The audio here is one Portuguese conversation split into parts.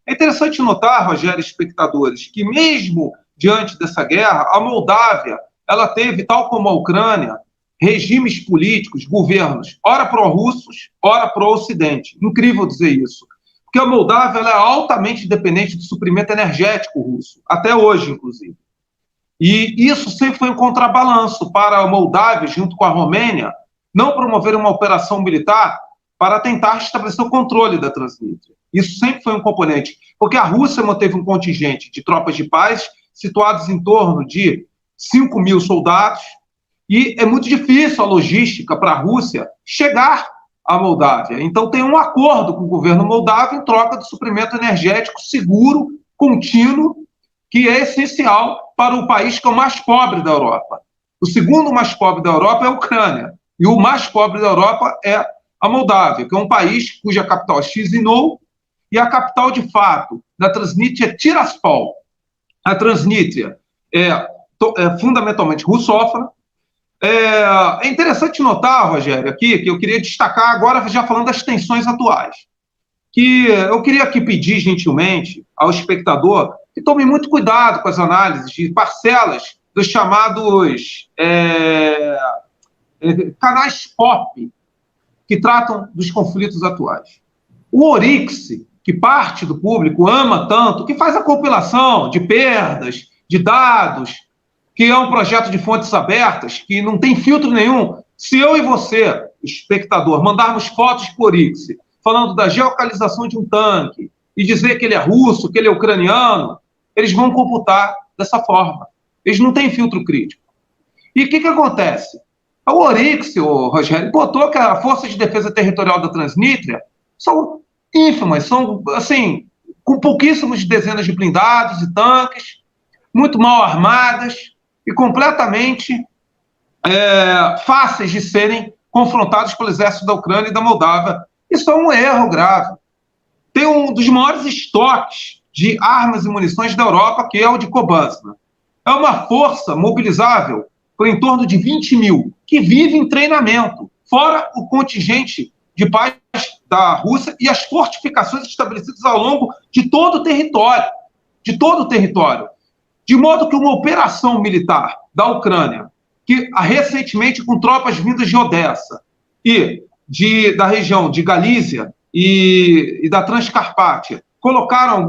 É interessante notar, Rogério e espectadores, que mesmo diante dessa guerra, a Moldávia, ela teve, tal como a Ucrânia, regimes políticos, governos, ora pró-russos, ora pró-ocidente. Incrível dizer isso. Porque a Moldávia ela é altamente dependente do suprimento energético russo, até hoje, inclusive. E isso sempre foi um contrabalanço para a Moldávia, junto com a Romênia, não promover uma operação militar para tentar estabelecer o controle da Transnistria. Isso sempre foi um componente, porque a Rússia manteve um contingente de tropas de paz situados em torno de 5 mil soldados, e é muito difícil a logística para a Rússia chegar à Moldávia. Então tem um acordo com o governo moldavo em troca de suprimento energético seguro, contínuo, que é essencial para o país que é o mais pobre da Europa. O segundo mais pobre da Europa é a Ucrânia, e o mais pobre da Europa é a Moldávia, que é um país cuja capital é Chisinau, e a capital, de fato, da Transnistria é Tiraspol. A Transnistria é fundamentalmente russófona. É interessante notar, Rogério, aqui, que eu queria destacar agora, já falando das tensões atuais, que eu queria aqui pedir gentilmente ao espectador que tome muito cuidado com as análises de parcelas dos chamados canais pop que tratam dos conflitos atuais. O Oryx, que parte do público ama tanto, que faz a compilação de perdas, de dados, que é um projeto de fontes abertas, que não tem filtro nenhum. Se eu e você, espectador, mandarmos fotos por Oryx, falando da geolocalização de um tanque, e dizer que ele é russo, que ele é ucraniano, eles vão computar dessa forma. Eles não têm filtro crítico. E o que acontece? O Oryx, o Rogério, botou que a Força de Defesa Territorial da Transnistria são ínfimas, são, assim, com pouquíssimas dezenas de blindados e tanques, muito mal armadas e completamente fáceis de serem confrontados pelo exército da Ucrânia e da Moldávia. Isso é um erro grave. Tem um dos maiores estoques de armas e munições da Europa, que é o de Kobuzna. É uma força mobilizável por em torno de 20 mil, que vive em treinamento, fora o contingente de paz da Rússia e as fortificações estabelecidas ao longo de todo o território, de modo que uma operação militar da Ucrânia, que recentemente com tropas vindas de Odessa e da região de Galícia e da Transcarpátia, colocaram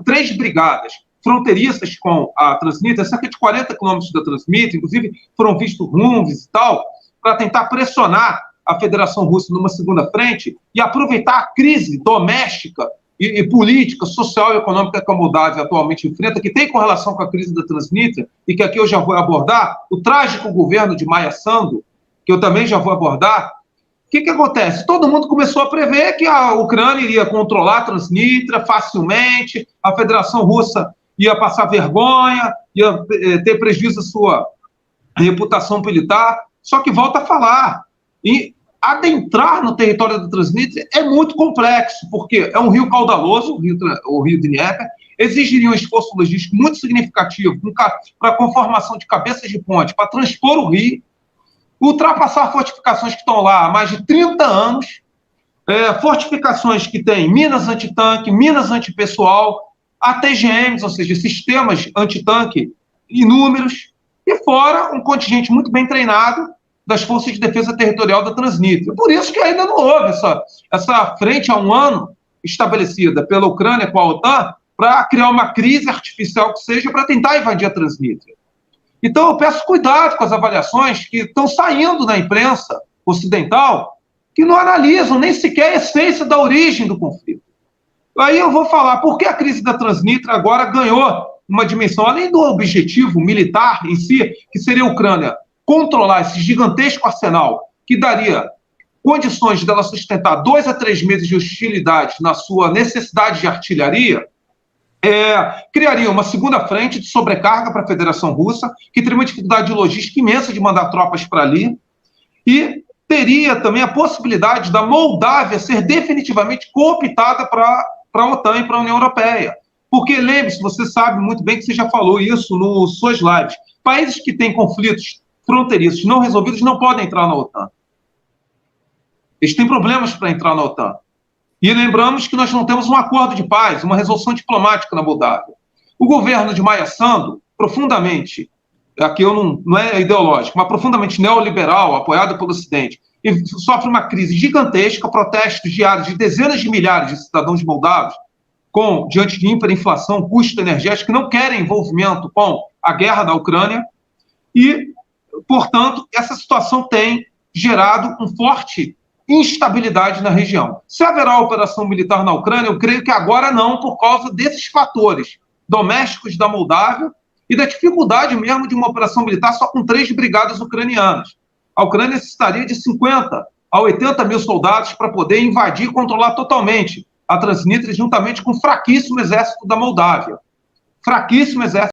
3 brigadas fronteiriças com a Transnistria, cerca de 40 quilômetros da Transnistria, inclusive foram vistos rumos e tal, para tentar pressionar a Federação Russa numa segunda frente e aproveitar a crise doméstica e política, social e econômica que a Moldávia atualmente enfrenta, que tem correlação com a crise da Transnistria, e que aqui eu já vou abordar, o trágico governo de Maia Sandu, que eu também já vou abordar. O que acontece? Todo mundo começou a prever que a Ucrânia iria controlar a Transnistria facilmente, a Federação Russa ia passar vergonha, ia ter prejuízo à sua reputação militar, só que volta a falar. E adentrar no território da Transnistria é muito complexo, porque é um rio caudaloso, o rio Dnieper, exigiria um esforço logístico muito significativo para a conformação de cabeças de ponte, para transpor o rio, ultrapassar fortificações que estão lá há mais de 30 anos, fortificações que têm minas antitanque, minas antipessoal, ATGMs, ou seja, sistemas antitanque inúmeros, e fora um contingente muito bem treinado das Forças de Defesa Territorial da Transnistria. Por isso que ainda não houve essa frente há um ano estabelecida pela Ucrânia com a OTAN para criar uma crise artificial que seja para tentar invadir a Transnistria. Então eu peço cuidado com as avaliações que estão saindo na imprensa ocidental, que não analisam nem sequer a essência da origem do conflito. Aí eu vou falar por que a crise da Transnistria agora ganhou uma dimensão, além do objetivo militar em si, que seria a Ucrânia controlar esse gigantesco arsenal, que daria condições dela sustentar 2 a 3 meses de hostilidade na sua necessidade de artilharia, criaria uma segunda frente de sobrecarga para a Federação Russa, que teria uma dificuldade logística imensa de mandar tropas para ali, e teria também a possibilidade da Moldávia ser definitivamente cooptada para a OTAN e para a União Europeia. Porque, lembre-se, você sabe muito bem que você já falou isso nos suas lives, países que têm conflitos fronteiriços não resolvidos não podem entrar na OTAN. Eles têm problemas para entrar na OTAN. E lembramos que nós não temos um acordo de paz, uma resolução diplomática na Moldávia. O governo de Maia Sandu, profundamente, aqui eu não é ideológico, mas profundamente neoliberal, apoiado pelo Ocidente, e sofre uma crise gigantesca, protestos diários de dezenas de milhares de cidadãos moldavos, diante de hiperinflação, custo energético, que não querem envolvimento com a guerra da Ucrânia, e, portanto, essa situação tem gerado um forte instabilidade na região. Se haverá operação militar na Ucrânia, eu creio que agora não, por causa desses fatores domésticos da Moldávia e da dificuldade mesmo de uma operação militar só com 3 brigadas ucranianas. A Ucrânia necessitaria de 50 a 80 mil soldados para poder invadir e controlar totalmente a Transnistria, juntamente com o fraquíssimo exército da Moldávia. Fraquíssimo exército